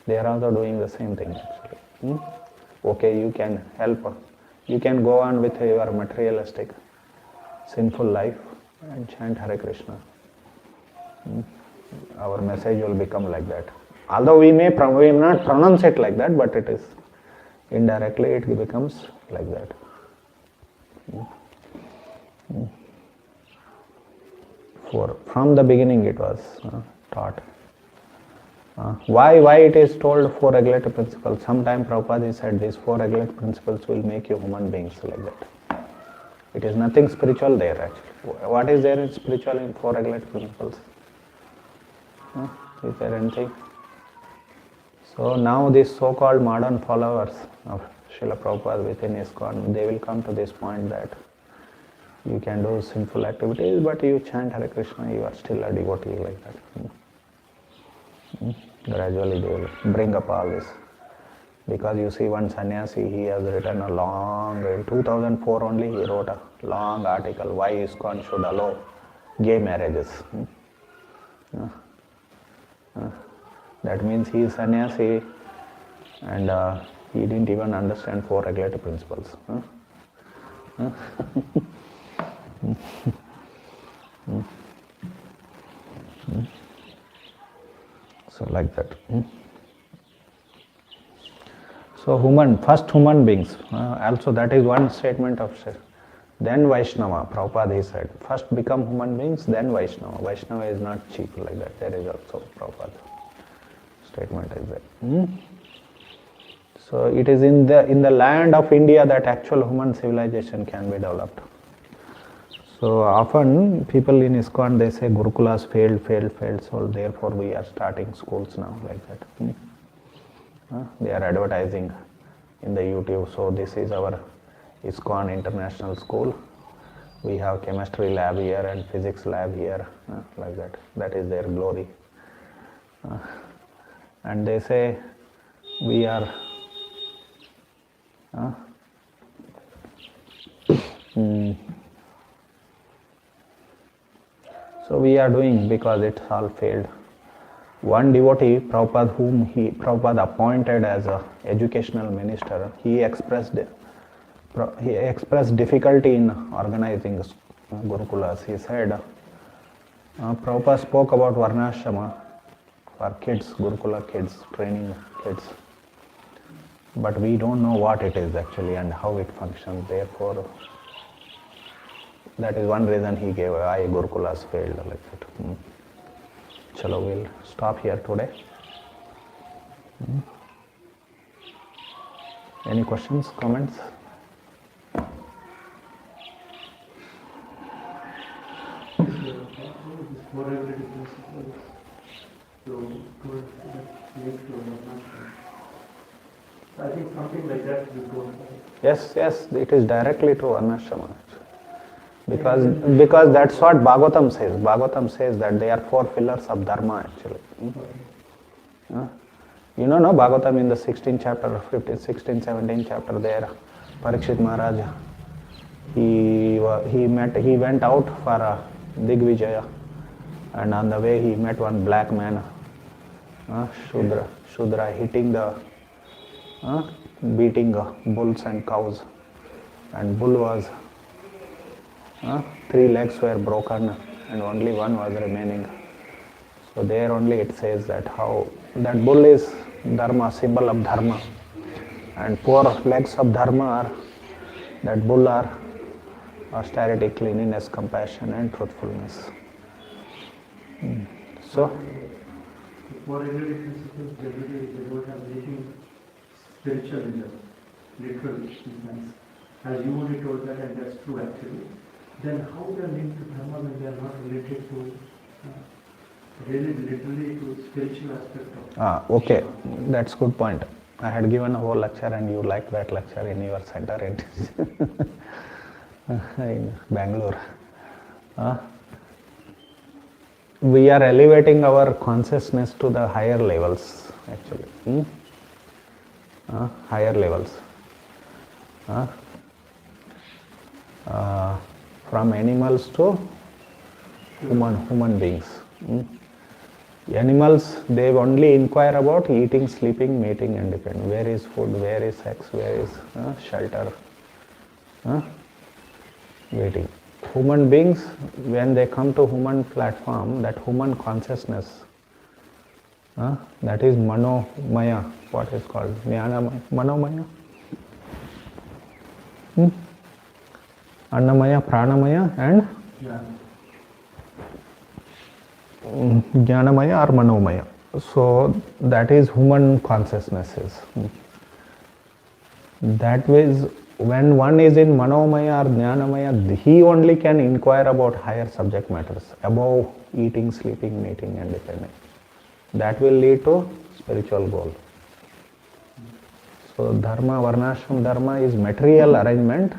they are also doing the same thing actually. Okay, you can help, you can go on with your materialistic, sinful life and chant Hare Krishna. Our message will become like that. Although we may not pronounce it like that, but it is indirectly it becomes like that. From the beginning it was taught. Why it is told four regulative principles? Sometime Prabhupada said these four regulative principles will make you human beings like that. It is nothing spiritual there actually. What is there in spiritual in four regulative principles? Is there anything? So now these so-called modern followers of Srila Prabhupada within ISKCON, they will come to this point that you can do sinful activities, but you chant Hare Krishna, you are still a devotee like that. Gradually they will bring up all this. Because you see one sannyasi, he has written a long, in 2004 only he wrote a long article, why ISKCON should allow gay marriages. That means he is sannyasi and he didn't even understand four regulative principles. So like that. So first human beings, also that is one statement of Sri. Then Vaishnava, Prabhupada he said, first become human beings, then Vaishnava. Vaishnava is not cheap like that, there is also Prabhupada statement is there. So it is in the land of India that actual human civilization can be developed. So often people in ISKCON they say Gurukulas failed, so therefore we are starting schools now like that. They are advertising in the YouTube, so this is our ISKCON International School. We have chemistry lab here and physics lab here, like that. That is their glory. And they say we are so we are doing because it's all failed. One devotee, Prabhupada, whom Prabhupada appointed as a educational minister, he expressed difficulty in organizing Gurukulas. He said, Prabhupada spoke about Varnashrama for kids, Gurukula kids, training kids. But we don't know what it is actually and how it functions. Therefore, that is one reason he gave why Gurukulas failed like that. Chalo, we'll stop here today. Any questions, comments? I think something like that will go. Yes, it is directly to Varnashrama. Because that's what Bhagavatam says. Bhagavatam says that they are four pillars of Dharma actually. You know, no, Bhagavatam in the 16th chapter, 15th, 16th, 17th chapter there, Parikshit Maharaj, he went out for a Digvijaya, and on the way he met one black man, Shudra hitting beating bulls and cows, and bull was 3 legs were broken and only one was remaining. So there only it says that how that bull is Dharma, symbol of Dharma, and 4 legs of Dharma are that bull are austerity, cleanliness, compassion and truthfulness. So for regular principles, they don't have anything spiritual in them, literal sense. As you only told that, and that's true actually. Then how they are linked to Dharma when they are not related to really literally to spiritual aspect of? Okay, that's good point. I had given a whole lecture and you liked that lecture in your center in Bangalore. We are elevating our consciousness to the higher levels actually. Higher levels. From animals to human beings. Animals, they only inquire about eating, sleeping, mating and depending. Where is food, where is sex, where is shelter, waiting. Human beings, when they come to human platform, that human consciousness, that is manomaya, what is called manomaya, Annamaya, Pranamaya and Yeah. Jnanamaya or Manomaya. So that is human consciousnesses. That means when one is in Manomaya or Jnanamaya, he only can inquire about higher subject matters above eating, sleeping, mating and depending. That will lead to spiritual goal. So dharma, varnashram dharma is material arrangement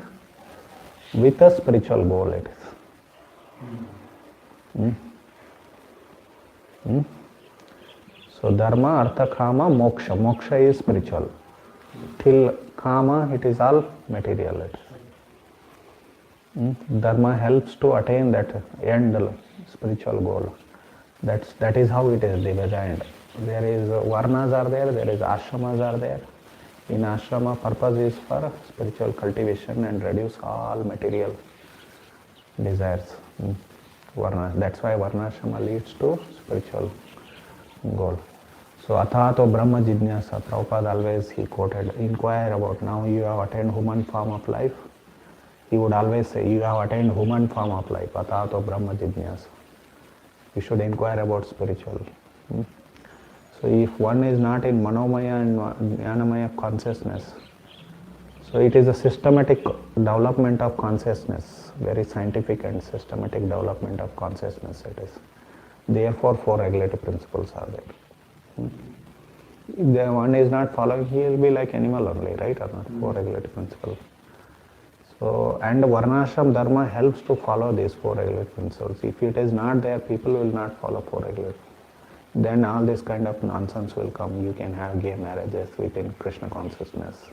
with a spiritual goal it is. So dharma, artha, kama, moksha. Moksha is spiritual. Till kama it is all material. It is. Dharma helps to attain that end spiritual goal. That is how it is divided. There is varnas are there is ashramas are there. In ashrama purpose is for spiritual cultivation and reduce all material desires. Varna. That's why varnashrama leads to spiritual goal. So athato brahma jidnyasa, Prabhupada always he quoted, inquire about now you have attained human form of life. He would always say you have attained human form of life, athato brahma jidnyasa. You should inquire about spiritual. So if one is not in manomaya and jnanamaya consciousness, so it is a systematic development of consciousness, very scientific and systematic development of consciousness it is. Therefore, 4 regulative principles are there. If the one is not following, he will be like animal only, right or not? 4 regulative principles. So, and varnashram dharma helps to follow these 4 regulative principles. If it is not there, people will not follow 4 regulative. Then all this kind of nonsense will come. You can have gay marriages within Krishna consciousness.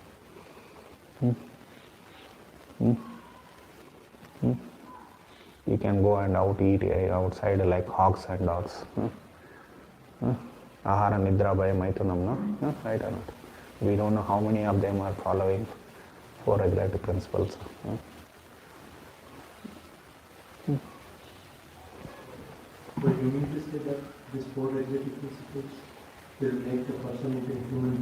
You can go and eat outside like hogs and dogs. Ahara nidra bhaya maitunam, no? Right or not? We don't know how many of them are following 4 regulative principles. But you mean to say that these 4 regulative principles will make the person into a human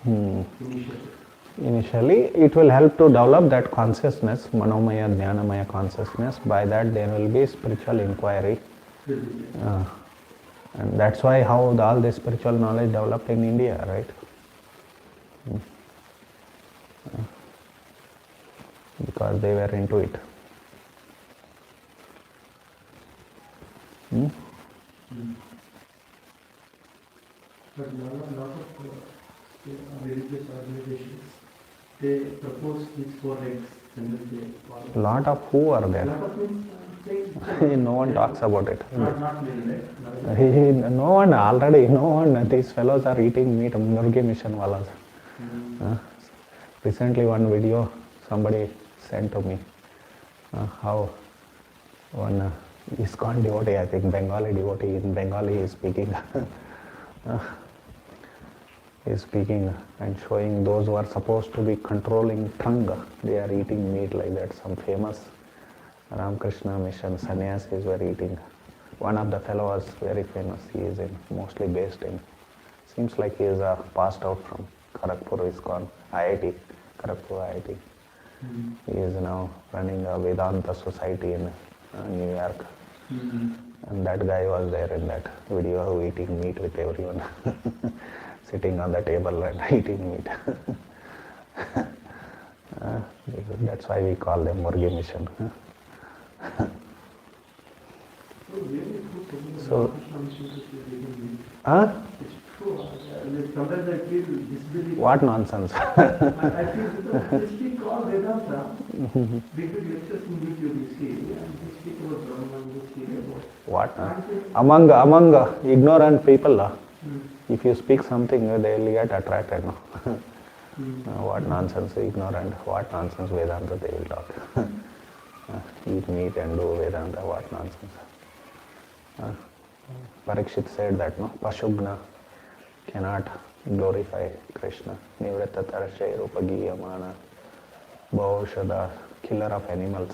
being, basically, Initially, it will help to develop that consciousness, manomaya, jnanamaya consciousness. By that, there will be spiritual inquiry. And that's why how all this spiritual knowledge developed in India, right? Because they were into it. But lot of religious organizations, they propose these 4 regs and then they follow. Lot of who are there? Lot of means, No one talks about it. not many, right? No one already, no one, these fellows are eating meat, Murgi mission walas. Recently one video somebody sent to me, how one ISKCON devotee, I think Bengali devotee, in Bengali is speaking, and showing those who are supposed to be controlling tongue, they are eating meat like that. Some famous Krishna mission sannyasis were eating. One of the fellows was very famous. He is mostly based in, seems like he is passed out from Kharagpur ISKCON, IIT, Kharagpur IIT. He is now running a Vedanta society in New York. And that guy was there in that video eating meat with everyone. Sitting on the table and eating meat. That's why we call them Murgi mission. So, It's true. Sometimes I feel disbelief. what nonsense? I feel because they speak all Vedanta. Big lectures in YouTube you see, and they speak about Brahman, they speak about. What? Among ignorant people, if you speak something, they will get attracted. No? What nonsense, ignorant, what nonsense Vedanta they will talk. Eat meat and do Vedanta, what nonsense. Parikshit said that, no, Pashugna cannot glorify Krishna. Nivritta Tarashay Rupagiyamana Bhaushada, killer of animals.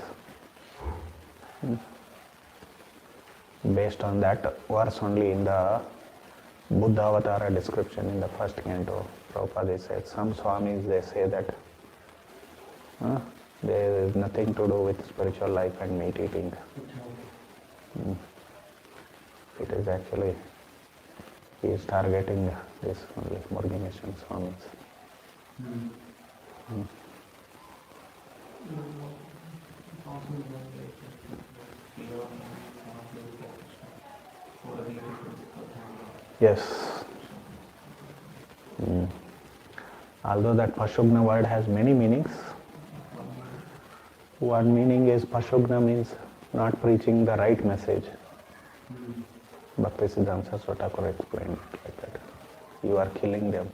Based on that verse only in the Buddha Avatara description in the first canto, Prabhupada said, some Swamis they say that There is nothing to do with spiritual life and meat eating. Mm. It is actually, he is targeting this only Murgi Mission Swamis. Mm. Yes. Mm. Although that Pashugna word has many meanings, one meaning is Pashugna means not preaching the right message. Bhaktisiddhanta Saraswati Thakur explained it like that. You are killing them.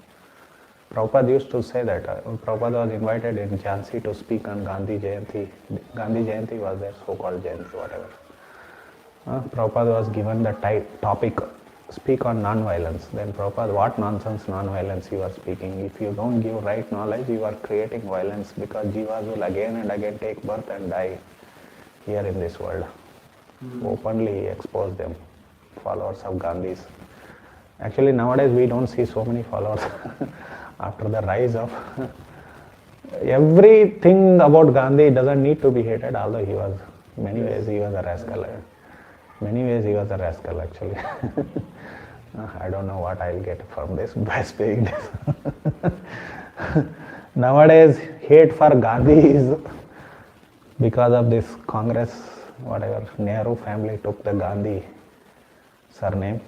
Prabhupada used to say that. Prabhupada was invited in Jhansi to speak on Gandhi Jayanti. Gandhi Jayanti was their so-called Jayanti, whatever. Prabhupada was given the topic, speak on non-violence. Then Prabhupada, what nonsense non-violence you are speaking? If you don't give right knowledge, you are creating violence because jivas will again and again take birth and die here in this world. Openly expose them, followers of Gandhi's. Actually, nowadays we don't see so many followers. After the rise of everything about Gandhi doesn't need to be hated, although he was, many ways he was a rascal. Many ways he was a rascal actually. I don't know what I'll get from this by saying this. Nowadays, hate for Gandhi is because of this Congress, whatever, Nehru family took the Gandhi surname.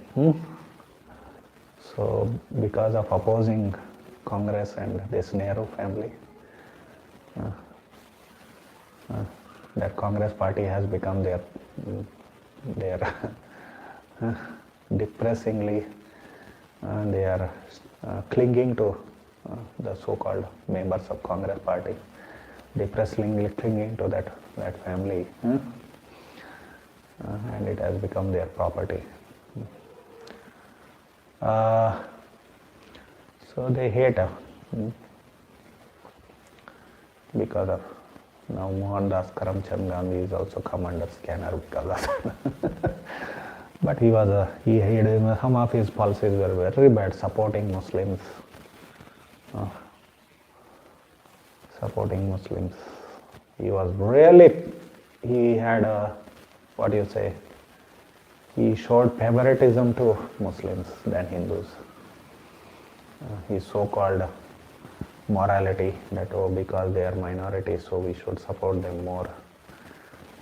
So, because of opposing Congress and this Nehru family, that Congress party has become their depressingly, they are clinging to the so-called members of Congress party, depressingly clinging to that family, and it has become their property. So they hate because of now Mohandas Karamchand Gandhi is also come under scanner because of but he was some of his policies were very bad, supporting Muslims. He was really, he had what do you say, he showed favoritism to Muslims than Hindus. His so-called morality that because they are minorities, so we should support them more.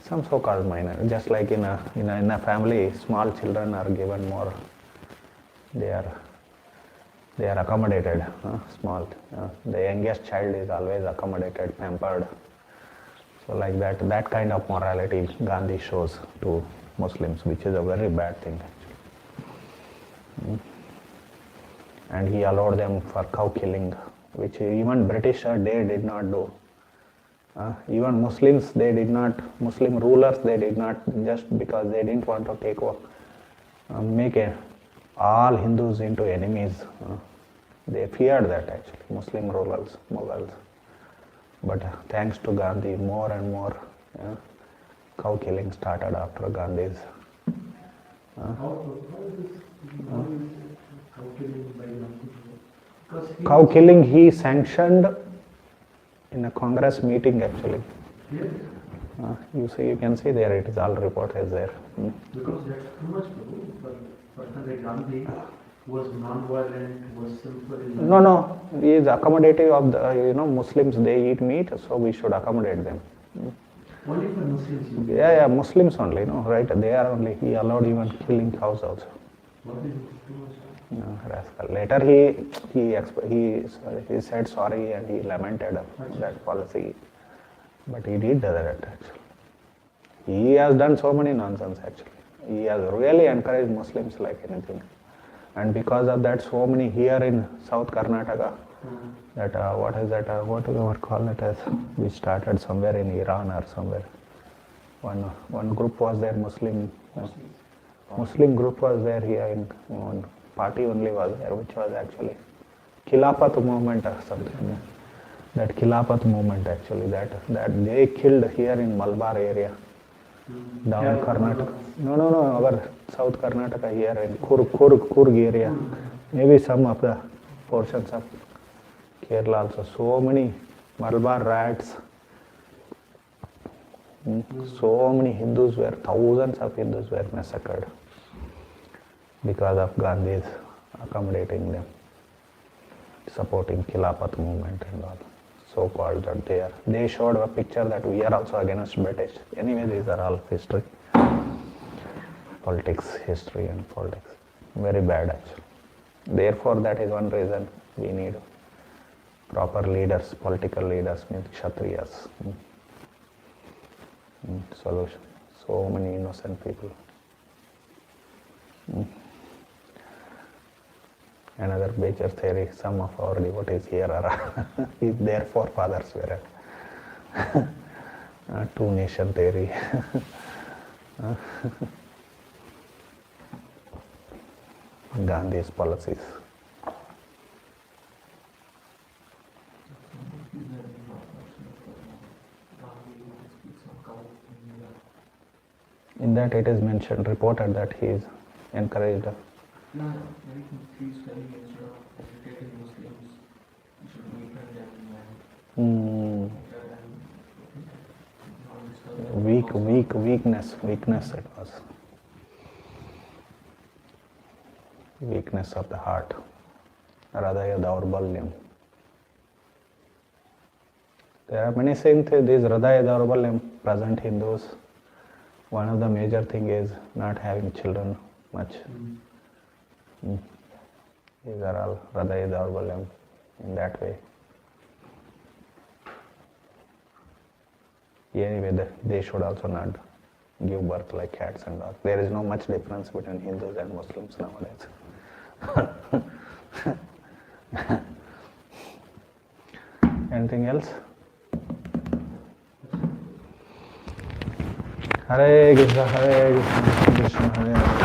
Some so-called minority, just like in a family, small children are given more. They are accommodated. The youngest child is always accommodated, pampered. So like that kind of morality Gandhi shows to Muslims, which is a very bad thing actually. And he allowed them for cow killing, which even British they did not do. Even Muslims, Muslim rulers, they did not, just because they didn't want to take make all Hindus into enemies. They feared that actually, Muslim rulers, Mughals. But thanks to Gandhi, more and more cow killing started after Gandhi's. Cow killing he sanctioned in a Congress meeting actually. Yes. You can see there, it is all reported there. Because that's too much for Gandhi was non-violent, was simple. No, he is accommodative of the, Muslims, they eat meat, so we should accommodate them. Only for Muslims? Yeah, Muslims only, right? They are only, he allowed even killing cows also. What is it? Too much? No, rascal. Later he said sorry and he lamented that policy, but he did that actually. He has done so many nonsense actually. He has really encouraged Muslims like anything, and because of that, so many here in South Karnataka, that what do you call it as? We started somewhere in Iran or somewhere. One group was there, Muslim group was there here in one party only was there, which was actually Khilafat movement or something. That Khilafat movement actually, that they killed here in Malabar area, down Karnataka. No, our South Karnataka here in Kurg area. Maybe some of the portions of Kerala also. So many Malabar rats So many Hindus were, thousands of Hindus were massacred because of Gandhi's accommodating them, supporting Khilafat movement and all. So called that they showed a picture that we are also against British. Anyway, these are all history, politics, history and politics. Very bad actually. Therefore, that is one reason we need proper leaders, political leaders, means Kshatriyas. Solution. So many innocent people. Another major theory, some of our devotees here are their forefathers were two nation theory. Gandhi's policies. In that it is mentioned, reported that he is encouraged. No, everything he's telling instead of educating Muslims, you should befriend them Weakness it was. Weakness of the heart. Hradaya Daurbalyam. There are many things, these Hradaya Daurbalyam, present Hindus. One of the major thing is not having children much. These are all Hradaya Daurbalyam in that way. Anyway, they should also not give birth like cats and dogs. There is no much difference between Hindus and Muslims nowadays. Anything else? Hare Krishna, Hare Krishna, Krishna Hare Hare.